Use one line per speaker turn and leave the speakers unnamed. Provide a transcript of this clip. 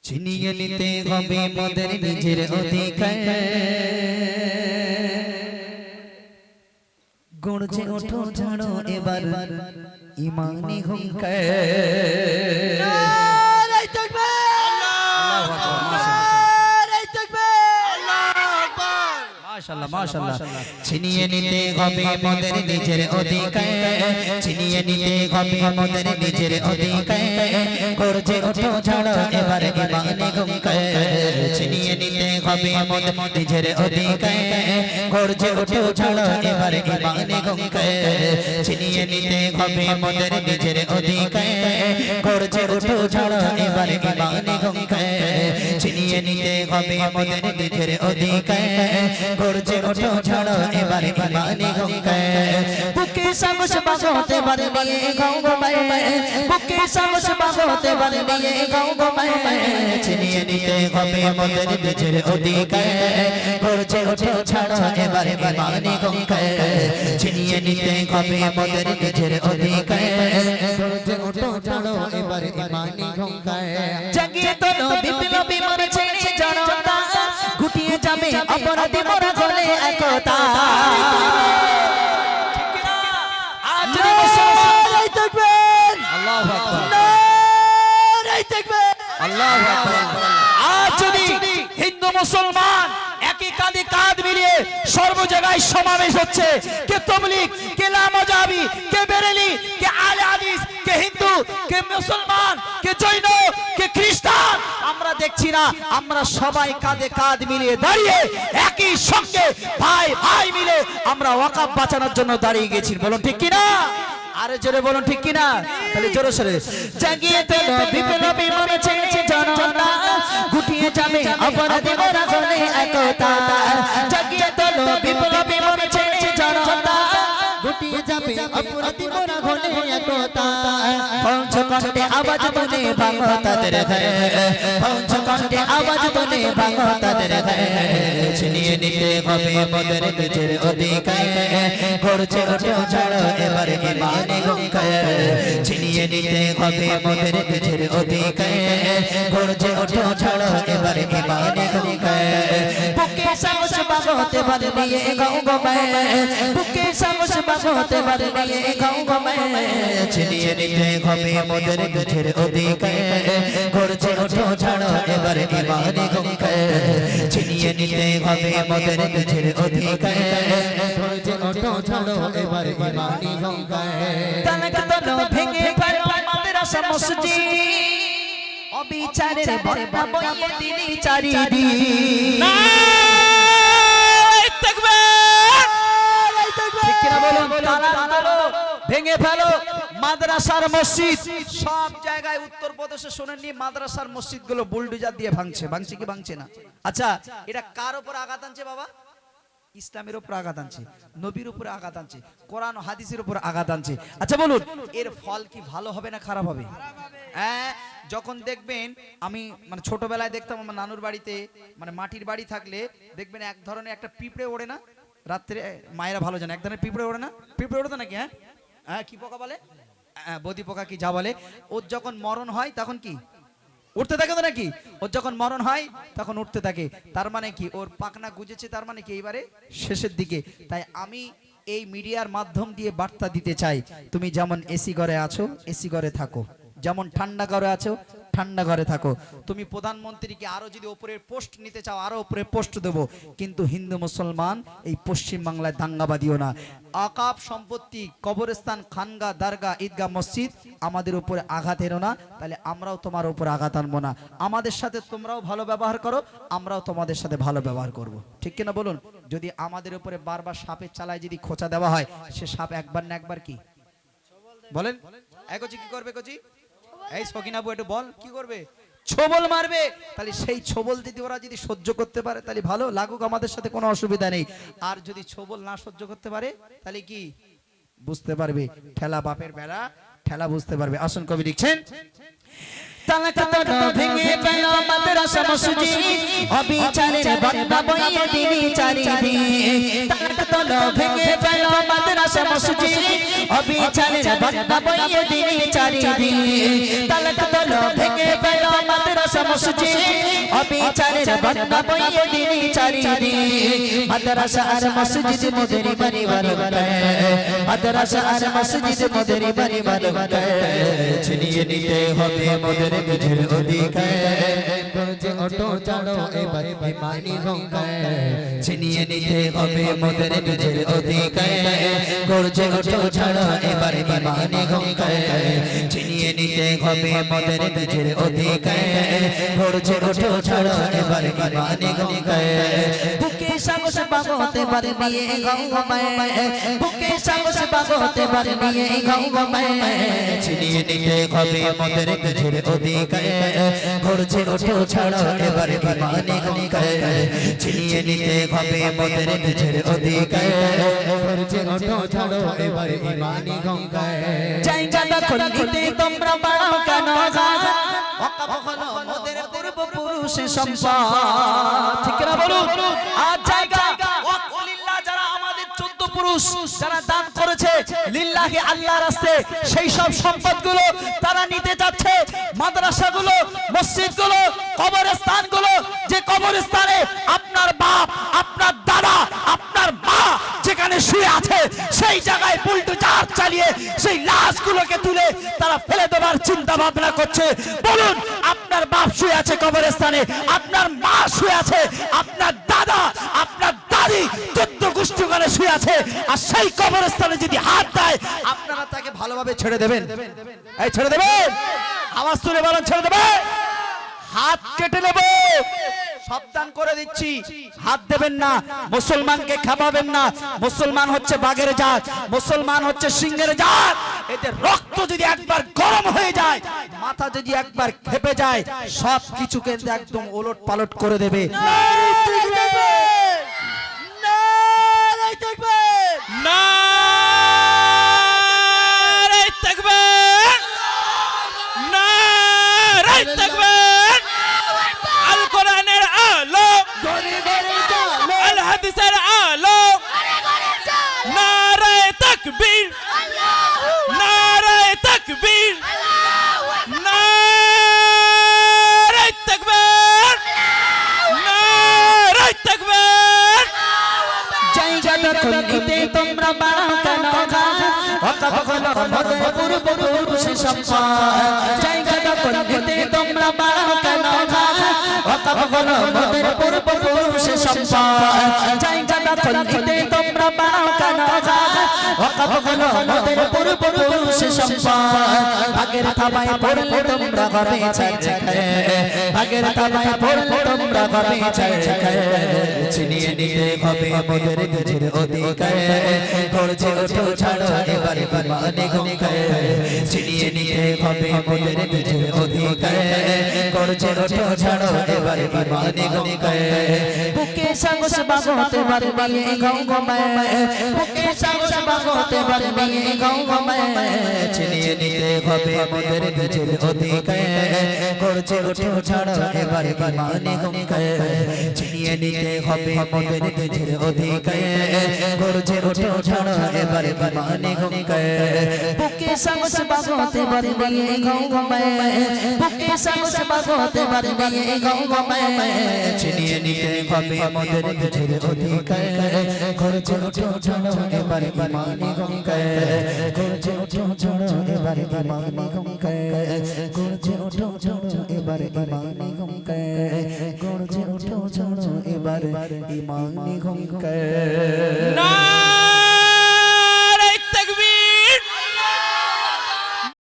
ছিনিয়ে নিতে হবে মোদের নিজের অধিকার গর্জে ওঠো ঝাড়ো এবার ইমানি হুঙ্কার নারে তাকবীর আল্লাহু আকবার মাশাআল্লাহ মাশাআল্লাহ ছিনিয়ে নিতে হবে মোদের নিজের অধিকার ছিনিয়ে নিতে হবে মোদের নিজের অধিকার গর্জে ওঠো ঝাড়ো এবার ইমানি হুঙ্কার ছিনিয়ে নিতে হবে মোদের নিজের অধিকার গর্জে ওঠো ঝাড়ো এবার ইমানি হুঙ্কার ছিনিয়ে নিতে হবে মোদের নিজের অধিকার গর্জে ওঠো ঝাড়ো এবার ইমানি হুঙ্কার ছিনিয়ে নিতে হবে মোদের নিজের অধিকার গর্জে ওঠো ঝাড়ো এবার ইমানি হুঙ্কার বুকে সাহস বাঁধতে বার নিয়ে গাও গো মায়ে বুকে সাহস বাঁধতে বার নিয়ে গাও গো মায়ে ছিনিয়ে নিতে হবে মোদের নিজের অধিকার গর্জে ওঠো ঝাড়ো এবার ইমানি হুঙ্কার ছিনিয়ে নিতে হবে মোদের নিজের অধিকার গর্জে ওঠো ঝাড়ো এবার ইমানি হুঙ্কার জাগিয়ে তোলো বিপ্লবী মনে ছেড়ে জনতা গুটিয়ে যাবে অপরাধী মোরা গলে একতা ঠিক কি না আজ নারে তাকবীর আল্লাহু আকবার নারে তাকবীর আল্লাহু আকবার আজ যদি হিন্দু মুসলমান একই কাঁধে কাঁধ মিলিয়ে সর্ব জায়গায় সমাবেশ হচ্ছে কে তাবলীগ কে লামাজাবি কে বেরেলি কে আলে হাদিস কে হিন্দু কে মুসলমান কে জৈন কে খ্রিস্টান আমরা দেখছি না আমরা সবাই কাঁধে কাঁধ মিলিয়ে দাঁড়িয়ে একই সঙ্গে ভাই ভাই মিলে আমরা ওয়াকফ বাঁচানোর জন্য দাঁড়িয়ে গেছি বলুন ঠিক কি না আরে জোরে বলুন ঠিক কি না তাহলে জোরে সরে জাগিয়ে তোলো বিপ্লবী মনে ছেড়ে জনতা গুটিয়ে যাবে অপরাধী মোরা গলে একতা জাগিয়ে তোলো বিপ্লবী মনে ছেড়ে জনতা গুটিয়ে যাবে অপরাধী মোরা গলে একতা পঞ্চকণ্ঠে আওয়াজ তুলে ভাঙো তাদের ঘর পঞ্চকণ্ঠে আওয়াজ তুলে ভাঙো তাদের ঘর ছিনিয়ে নিতে হবে মোদের নিজের অধিকার গর্জে ওঠো ঝাড়ো এবার ইমানি হুঙ্কার ছিনিয়ে নিতে হবে মোদের নিজের অধিকার গর্জে ওঠো ঝাড়ো এবার ইমানি হুঙ্কার বুকে সাহস বাঁধতে বার নিয়ে গাও গো মায়ে বুকে সাহস বাঁধতে বার নিয়ে গাও গো মায়ে ছিনিয়ে নিতে হবে মোদের নিজের অধিকার গর্জে ওঠো ঝাড়ো এবার ইমানি হুঙ্কার ছিনিয়ে নিতে হবে মোদের নিজের অধিকার গর্জে ওঠো ঝাড়ো এবার ইমানি হুঙ্কার তালাক তোলো ভেঙে ফেলো মাদ্রাসা মসজিদ অবিচারের বন্যা বইয়ে দিলি চারিদিক নারে তাকবীর ঠিক কি না বলুন তালাক তোলো ভেঙে ফেলো মাদ্রাসার মসজিদ সব জায়গায় উত্তরপ্রদেশে শুনেননি মাদ্রাসার মসজিদগুলো বুলডোজার দিয়ে ভাঙছে কি ভাঙছে না আচ্ছা এটা কার উপর আঘাত আনছে বাবা ইসলামের উপর আঘাত আনছে নবীর উপর আঘাত আনছে কোরআন ও হাদিসের উপর আঘাত আনছে আচ্ছা বলুন এর ফল কি ভালো হবে না খারাপ হবে হ্যাঁ যখন দেখবেন আমি মানে ছোটবেলায় দেখতাম আমার নানুর বাড়িতে মানে মাটির বাড়ি থাকলে দেখবেন এক ধরনের একটা পিঁপড়ে ওড়ে না রাত্রে মায়েরা ভালো জানে এক ধরনের পিঁপড়ে ওড়ে না পিঁপড়ে ওড়ে তো নাকি হ্যাঁ হ্যাঁ কি পোকা বলে বদি পোকা কি যা বলে ওর যখন মরণ হয় তখন কি উঠতে থাকে তো নাকি ওর যখন মরণ হয় তখন উঠতে থাকে তার মানে কি ওর পাখনা গুজেছে তার মানে কি এইবারে শেষের দিকে তাই আমি এই মিডিয়ার মাধ্যম দিয়ে বার্তা দিতে চাই তুমি যেমন এসি ঘরে আছো এসি ঘরে থাকো যেমন ঠান্ডা ঘরে আছো ঠান্ডা ঘরে থাকো তুমি প্রধানমন্ত্রীকে আরো যদি উপরের পোস্ট নিতে চাও আরো উপরে পোস্ট দেবো কিন্তু হিন্দু মুসলমান এই পশ্চিম বাংলায় দাঙ্গাবাদিও না ওয়াকফ সম্পত্তি কবরস্থান খানগা দরগা ঈদগাহ মসজিদ আমাদের উপরে আঘাত এনো না তাহলে আমরাও তোমার উপর আঘাত আনবো না আমাদের সাথে তোমরাও ভালো ব্যবহার করো আমরাও তোমাদের সাথে ভালো ব্যবহার করব ঠিক কিনা বলুন যদি আমাদের উপরে বারবার সাপের চালায় যদি খোঁচা দেওয়া হয় সে সাপ একবার না একবার কি বলেন এই কচি কি করবে কচি এই সকিনাবু একটু বল কি করবে ছোবল মারবে তাহলে সেই ছোবল যদি ওরা যদি সহ্য করতে পারে তাহলে ভালো লাগুক আমাদের সাথে কোনো অসুবিধা নেই আর যদি ছোবল না সহ্য করতে পারে তাহলে কি বুঝতে পারবে ঠেলা বাপের বেলা ঠেলা বুঝতে পারবে আসুন কবি লিখছেন তালাক তোলো ভেঙে ফেলো মাদ্রাসা মসজিদ অবিচারের বন্যা বইয়ে দিলি চারিদিক তালাক তোলো ভেঙে ফেলো মাদ্রাসা মসজিদ অবিচারের বন্যা বইয়ে দিলি চারিদিক তালাক তোলো ভেঙে ফেলো মাদ্রাসা
মসজিদ অবিচারের বন্যা বইয়ে দিনি চারিদিক মাদ্রাসা আর মসজিদ মোদের পরিবার মাদ্রাসা আর মসজিদ মোদের পরিবার ছিনিয়ে নিতে হবে মোদের নিজের অধিকার গর্জে ওঠো চলো এবার ইমানি গঙ্গায় ছিনিয়ে নিতে হবে মোদের নিজের অধিকার গর্জে ওঠো চলো এবার ইমানি গঙ্গায় ছিনিয়ে নিতে হবে মোদের নিজের অধিকার গর্জে ওঠো চলো এবার ইমানি গঙ্গায় বুকে সাহস বাগতে পারে নিয়ে গঙ্গায় বুকে সাহস বাগতে পারে নিয়ে গঙ্গায় ছিনিয়ে নিতে হবে মোদের নিজের অধিকার গর্জে ওঠো ছাড়ো এবার ইমানি গঙ্গায় ছিনিয়ে নিতে হবে মোদের নিজের অধিকার গর্জে ওঠো ছাড়ো এবার ইমানি গঙ্গায় জায়গা দখল নিতে তোমরা বাড়াও কেন ওয়াকফ হলো মোদের পূর্বপুরুষের সম্পদ ঠিক না বলুন আর জায়গা ওয়াকফ লিল্লাহ যারা আমাদের 14 পুরুষ যারা দান করেছে লিল্লাহি আল্লাহর রাস্তায় সেই সব সম্পদগুলো তারা নিতে যাচ্ছে মাদ্রাসাগুলো মসজিদগুলো কবরস্থানগুলো যে কবরস্থানে আপনার বাপ আপনার দাদা আপনার মা যেখানে শুয়ে আছে সেই জায়গায় বুলডোজার চালিয়ে সেই লাশগুলোকে তুলে তারা ফেলে দেওয়ার চিন্তা ভাবনা করছে বলুন আপনার বাপ শুয়ে আছে কবরস্থানে আপনার মা শুয়ে আছে আপনার দাদা আপনার দাদি 14 গোষ্ঠী ওখানে শুয়ে আছে আর সেই কবরস্থানে যদি হাত দেয় আপনারা তাকে ভালোভাবে ছেড়ে দেবেন এই ছেড়ে দেবেন আওয়াজ তুলে বলেন ছেড়ে দেবেন হাত কেটে নেব সাবধান করে দিচ্ছি হাত দেবেন না মুসলমানকে খাওয়াবেন না মুসলমান হচ্ছে বাঘের জাত মুসলমান হচ্ছে সিংহের জাত এতে রক্ত যদি একবার গরম হয়ে যায় মাথা যদি একবার ক্ষেপে যায় সব কিছুকে একদম ওলট পালট করে দেবে তোমরা বাড়াও কেন ওয়াকফ হলো মোদের পূর্বপুরুষের সম্পদ জায়গা দখল নিতে তোমরা বাড়াও কেন ওয়াকফ হলো মোদের পূর্বপুরুষের সম্পদ জায়গা দখল নিতে তোমরা বাড়াও কেন ওয়াকফ হলো মোদের পূর্বপুরুষের সম্পদ ভাগের থাবায় পড়লে তোমরা হবে ছাড়খায় ভাগের থাবায় পড়লে তোমরা হবে ছাড়খায় ছিনিয়ে নিতে হবে মোদের নিজের অধিকার গর্জে ওঠো ছাড়ো এবার ইমানি গঙ্গায় ছিনিয়ে নিতে হবে মোদের নিজের অধিকার গর্জে ওঠো ছাড়ো এবার ইমানি গঙ্গায় বুকে সাহস বাগতে পারবে এই গঙ্গায় বুকে সাহস বাগতে পারবে এই গঙ্গায় ছিনিয়ে নিতে হবে মোদের নিজের অধিকার গর্জে ওঠো ছাড়ো এবার ইমানি গঙ্গায় ছিনিয়ে নিতে হবে মোদের নিজের অধিকার গর্জে ওঠো ছাড়ো এবার ইমানি গঙ্গায় বুকে সাহস বাগতে পারবে এই গঙ্গায় বুকে সাহস বাগতে পারবে এই গঙ্গায় ছিনিয়ে নিতে হবে মোদের নিজের অধিকার গর্জে ওঠো ছাড়ো এবার ইমানি গঙ্গায় গর্জে ওঠো ছাড়ো এবার ইমানি গঙ্গায় গর্জে ওঠো ছাড়ো এবার ইমানি গঙ্গায় গর্জে ওঠো ছাড়ো এবার ইমানি গঙ্গায়